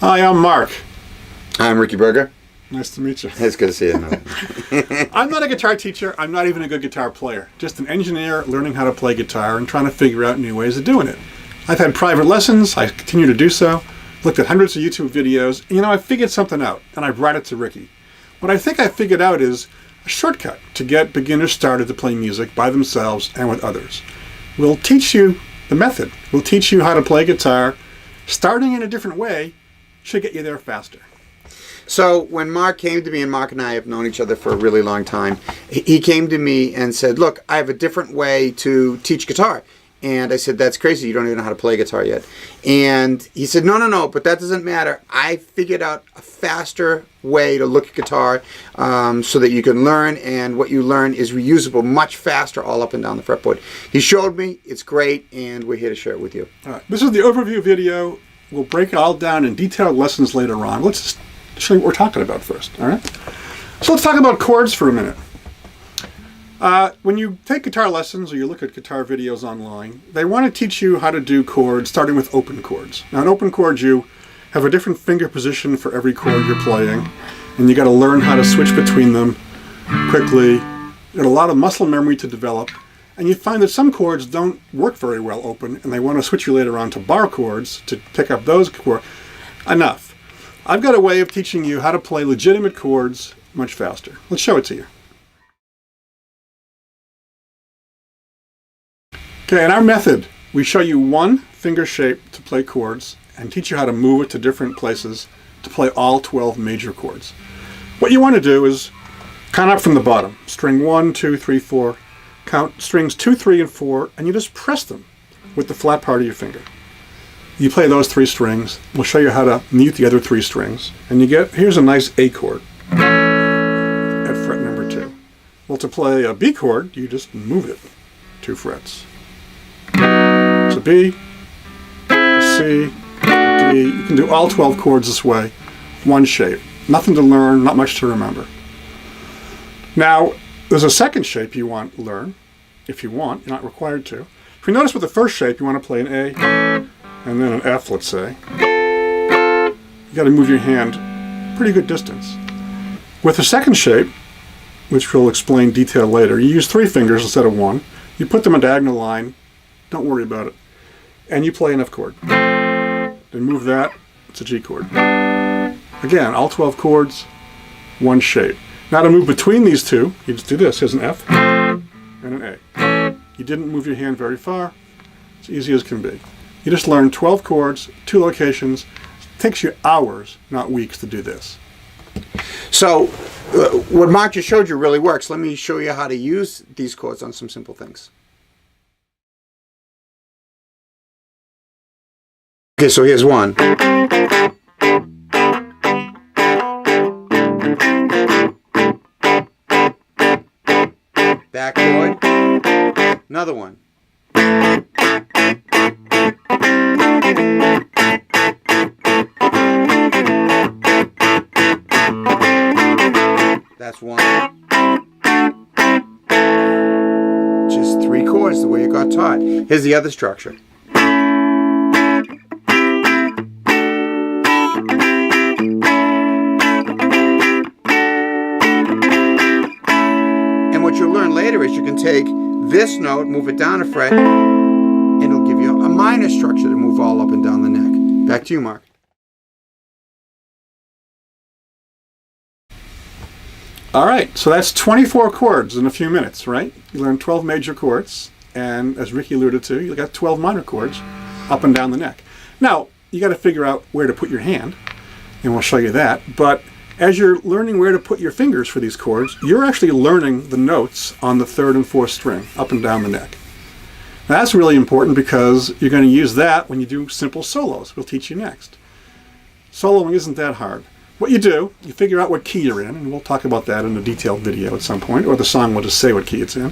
Hi, I'm Mark. I'm Ricky Berger. Nice to meet you. It's good to see you. I'm not a guitar teacher. I'm not even a good guitar player. Just an engineer learning how to play guitar and trying to figure out new ways of doing it. I've had private lessons. I continue to do so. Looked at hundreds of YouTube videos. And, I figured something out, and I brought it to Ricky. What I think I figured out is a shortcut to get beginners started to play music by themselves and with others. We'll teach you the method. We'll teach you how to play guitar. Starting in a different way should get you there faster. So when Mark came to me, and Mark and I have known each other for a really long time, he came to me and said, look, I have a different way to teach guitar. And I said, that's crazy. You don't even know how to play guitar yet. And he said, no, but that doesn't matter. I figured out a faster way to look at guitar so that you can learn, and what you learn is reusable much faster all up and down the fretboard. He showed me. It's great, and we're here to share it with you. All right. This is the overview video. We'll break it all down in detailed lessons later on. Let's just show you what we're talking about first. All right. So let's talk about chords for a minute. When you take guitar lessons or you look at guitar videos online, they want to teach you how to do chords starting with open chords. Now in open chords you have a different finger position for every chord you're playing, and you got to learn how to switch between them quickly. You got a lot of muscle memory to develop, and you find that some chords don't work very well open, and they want to switch you later on to bar chords to pick up those chords. Enough. I've got a way of teaching you how to play legitimate chords much faster. Let's show it to you. Okay, in our method, we show you one finger shape to play chords and teach you how to move it to different places to play all 12 major chords. What you want to do is count up from the bottom. String 1, 2, 3, 4. Count strings 2, 3, and 4, and you just press them with the flat part of your finger. You play those 3 strings. We'll show you how to mute the other 3 strings. And you get, here's a nice A chord at fret number 2. Well, to play a B chord, you just move it 2 frets. It's a B, a C, a D. You can do all 12 chords this way, one shape. Nothing to learn, not much to remember. Now, there's a second shape you want to learn, if you want. You're not required to. If you notice with the first shape, you want to play an A, and then an F, let's say. You got to move your hand pretty good distance. With the second shape, which we'll explain detail later, you use 3 fingers instead of 1. You put them in a diagonal line. Don't worry about it. And you play an F chord. Then move that, it's a G chord. Again, all 12 chords, one shape. Now to move between these two, you just do this. Here's an F and an A. You didn't move your hand very far. It's easy as can be. You just learn 12 chords, 2 locations. It takes you hours, not weeks, to do this. So what Mark just showed you really works. Let me show you how to use these chords on some simple things. Okay, so here's one. Back chord. Another one. That's one. Just 3 chords the way you got taught. Here's the other structure. What you'll learn later is you can take this note, move it down a fret, and it'll give you a minor structure to move all up and down the neck. Back to you, Mark. All right, so that's 24 chords in a few minutes, right? You learn 12 major chords, and as Ricky alluded to, you got 12 minor chords up and down the neck. Now, you got to figure out where to put your hand, and we'll show you that, but as you're learning where to put your fingers for these chords, you're actually learning the notes on the 3rd and 4th string, up and down the neck. Now, that's really important because you're going to use that when you do simple solos. We'll teach you next. Soloing isn't that hard. What you do, you figure out what key you're in, and we'll talk about that in a detailed video at some point, or the song will just say what key it's in.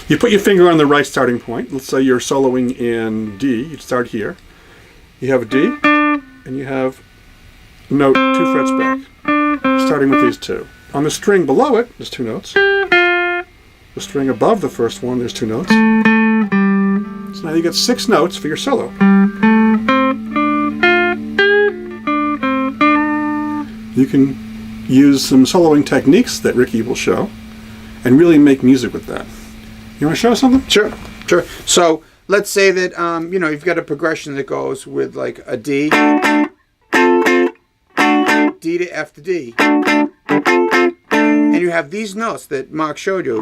You put your finger on the right starting point. Let's say you're soloing in D. You start here. You have a D, and you have a note 2 frets back. Starting with these 2. On the string below it, there's 2 notes. The string above the first one, there's 2 notes. So now you get 6 notes for your solo. You can use some soloing techniques that Ricky will show and really make music with that. You want to show us something? Sure. So let's say that you've got a progression that goes with like a D, D to F to D, and you have these notes that Mark showed you.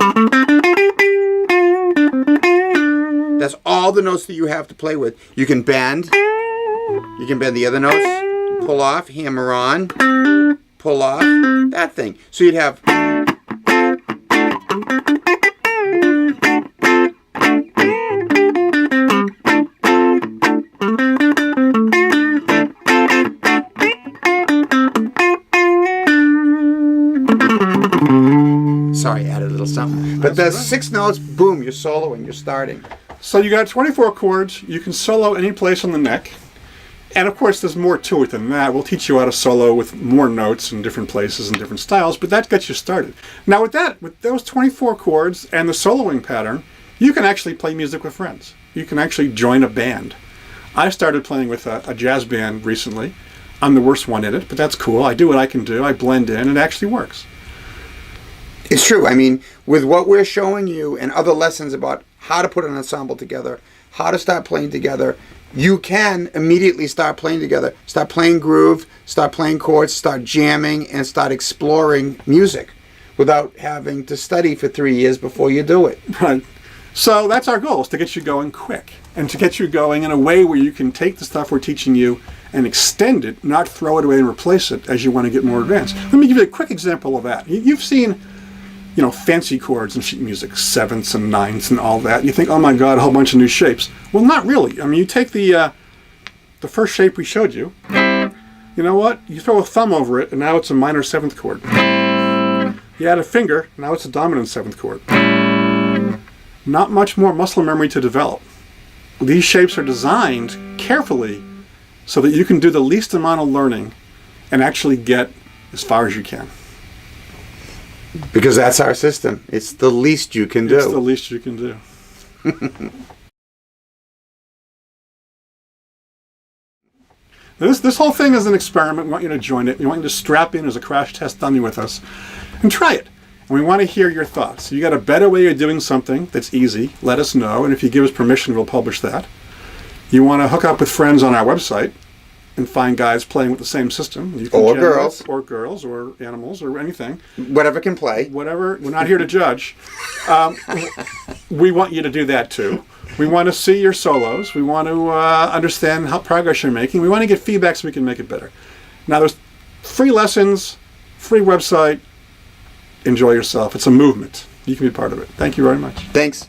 That's all the notes that you have to play with. You can bend. You can bend the other notes. Pull off, hammer on, pull off, that thing. So you'd have. Sorry, I added a little something. But there's 6 notes, boom, you're soloing, you're starting. So you got 24 chords. You can solo any place on the neck. And of course, there's more to it than that. We'll teach you how to solo with more notes in different places and different styles, but that gets you started. Now with those 24 chords and the soloing pattern, you can actually play music with friends. You can actually join a band. I started playing with a jazz band recently. I'm the worst one in it, but that's cool. I do what I can do. I blend in, and it actually works. It's true. I mean, with what we're showing you and other lessons about how to put an ensemble together, how to start playing together, you can immediately start playing together, start playing groove, start playing chords, start jamming, and start exploring music without having to study for 3 years before you do it. Right. So that's our goal, is to get you going quick and to get you going in a way where you can take the stuff we're teaching you and extend it, not throw it away and replace it as you want to get more advanced. Let me give you a quick example of that. You've seen fancy chords in sheet music, 7ths and 9ths and all that. You think, oh my God, a whole bunch of new shapes. Well, not really. I mean, you take the first shape we showed you. You know what? You throw a thumb over it, and now it's a minor 7th chord. You add a finger, now it's a dominant 7th chord. Not much more muscle memory to develop. These shapes are designed carefully so that you can do the least amount of learning and actually get as far as you can. Because that's our system. It's the least you can do. It's the least you can do. This whole thing is an experiment. We want you to join it. We want you to strap in as a crash test dummy with us and try it. And we want to hear your thoughts. You got a better way of doing something that's easy, let us know. And if you give us permission, we'll publish that. You want to hook up with friends on our website and find guys playing with the same system. You can or girls. Or girls, or animals, or anything. Whatever can play. Whatever. We're not here to judge. We want you to do that too. We want to see your solos. We want to understand how progress you're making. We want to get feedback so we can make it better. Now, there's free lessons, free website. Enjoy yourself. It's a movement. You can be part of it. Thank you very much. Thanks.